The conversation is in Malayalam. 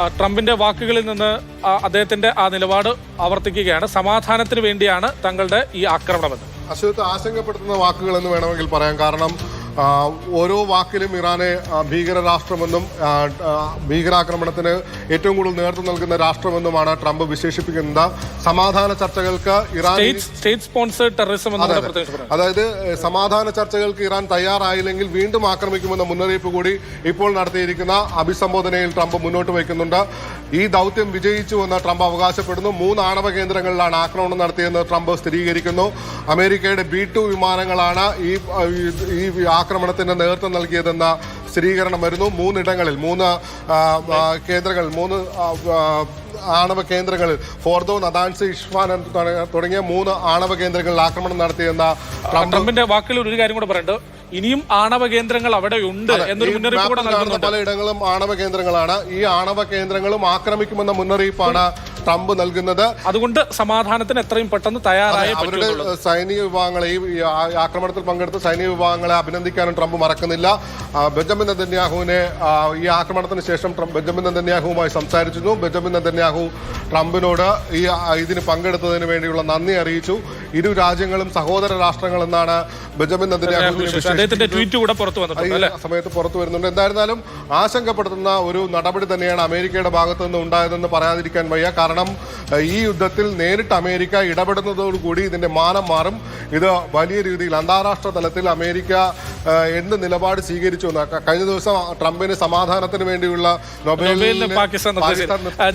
ട്രംപിന്റെ വാക്കുകളിൽ നിന്ന് അദ്ദേഹത്തിന്റെ ആ നിലപാട് ആവർത്തിക്കുകയാണ്. സമാധാനത്തിന് വേണ്ടിയാണ് തങ്ങളുടെ ഈ ആക്രമണമെന്ന്. അശ്വത്ത് ആശങ്കപ്പെടുത്തുന്ന വാക്കുകൾ എന്ന് വേണമെങ്കിൽ പറയാം. കാരണം ഓരോ വാക്കിലും ഇറാനെ ഭീകര രാഷ്ട്രമെന്നും ഭീകരാക്രമണത്തിന് ഏറ്റവും കൂടുതൽ നേതൃത്വം നൽകുന്ന രാഷ്ട്രമെന്നുമാണ് ട്രംപ് വിശേഷിപ്പിക്കുന്നത്. സമാധാന ചർച്ചകൾക്ക് ഇറാൻ സ്റ്റേറ്റ് സ്പോൺസേഡ് ടെററിസം അതായത് സമാധാന ചർച്ചകൾക്ക് ഇറാൻ തയ്യാറായില്ലെങ്കിൽ വീണ്ടും ആക്രമിക്കുമെന്ന മുന്നറിയിപ്പ് കൂടി ഇപ്പോൾ നടത്തിയിരിക്കുന്ന അഭിസംബോധനയിൽ ട്രംപ് മുന്നോട്ട് വയ്ക്കുന്നുണ്ട്. ഈ ദൗത്യം വിജയിച്ചുവെന്ന് ട്രംപ് അവകാശപ്പെടുന്നു. 3 ആണവ കേന്ദ്രങ്ങളിലാണ് ആക്രമണം നടത്തിയെന്ന് ട്രംപ് സ്ഥിരീകരിക്കുന്നു. അമേരിക്കയുടെ B-2 വിമാനങ്ങളാണ് ഈ ആക്രമണത്തിന് നേതൃത്വം നൽകിയതെന്ന സ്ഥിരീകരണം വരുന്നു. 3 ഇടങ്ങളിൽ 3 കേന്ദ്രങ്ങൾ 3 ആണവ കേന്ദ്രങ്ങളിൽ ഫോർദോ, നദാൻസ്, ഇഷ്ഫാൻ തുടങ്ങിയ 3 ആണവ കേന്ദ്രങ്ങളിൽ ആക്രമണം നടത്തിയെന്ന ട്രംപിന്റെ വാക്കുകളിൽ ഒരു കാര്യം കൂടെ പറയണ്ട്. ഇനിയും ആണവ കേന്ദ്രങ്ങൾ അവിടെ ഉണ്ട് എന്നൊരു മുന്നറിയിപ്പ് കൂടെ നൽകുന്നുണ്ട്. പലയിടങ്ങളും ആണവ കേന്ദ്രങ്ങളാണ്. ഈ ആണവ കേന്ദ്രങ്ങളും ആക്രമിക്കുമെന്ന മുന്നറിയിപ്പാണ് ട്രംപ് നൽകുന്നത്. അതുകൊണ്ട് സമാധാനത്തിന് എത്രയും പെട്ടെന്ന് തയ്യാറായി അവരുടെ സൈനിക വിഭാഗങ്ങളെ ഈ ആക്രമണത്തിൽ പങ്കെടുത്ത സൈനിക വിഭാഗങ്ങളെ അഭിനന്ദിക്കാനും ട്രംപ് മറക്കുന്നില്ല. ബെഞ്ചമിൻ നെതന്യാഹുവിനെ ഈ ആക്രമണത്തിന് ശേഷം ബെഞ്ചമിൻ നെതന്യാഹുവുമായി സംസാരിച്ചിരുന്നു. ബെഞ്ചമിൻ നെതന്യാഹു ട്രംപിനോട് ഇതിന് പങ്കെടുത്തതിന് വേണ്ടിയുള്ള നന്ദി അറിയിച്ചു. ഇരു രാജ്യങ്ങളും സഹോദര രാഷ്ട്രങ്ങൾ എന്നാണ് ബെഞ്ചമിൻ നെതന്യാഹു സമയത്ത് പുറത്തു വരുന്നുണ്ട്. എന്തായിരുന്നാലും ആശങ്കപ്പെടുത്തുന്ന ഒരു നടപടി തന്നെയാണ് അമേരിക്കയുടെ ഭാഗത്തു നിന്ന് ഉണ്ടായതെന്ന് പറയാതിരിക്കാൻ വയ്യ. കാരണം ഈ യുദ്ധത്തിൽ നേരിട്ട് അമേരിക്ക ഇടപെടുന്നതോടുകൂടി ഇതിന്റെ മാനം മാറും. ഇത് വലിയ രീതിയിൽ അന്താരാഷ്ട്ര തലത്തിൽ അമേരിക്ക എന്ത് നിലപാട് സ്വീകരിച്ചു. കഴിഞ്ഞ ദിവസം ട്രംപിന് സമാധാനത്തിന് വേണ്ടിയുള്ള നൊബേൽ പാകിസ്ഥാൻ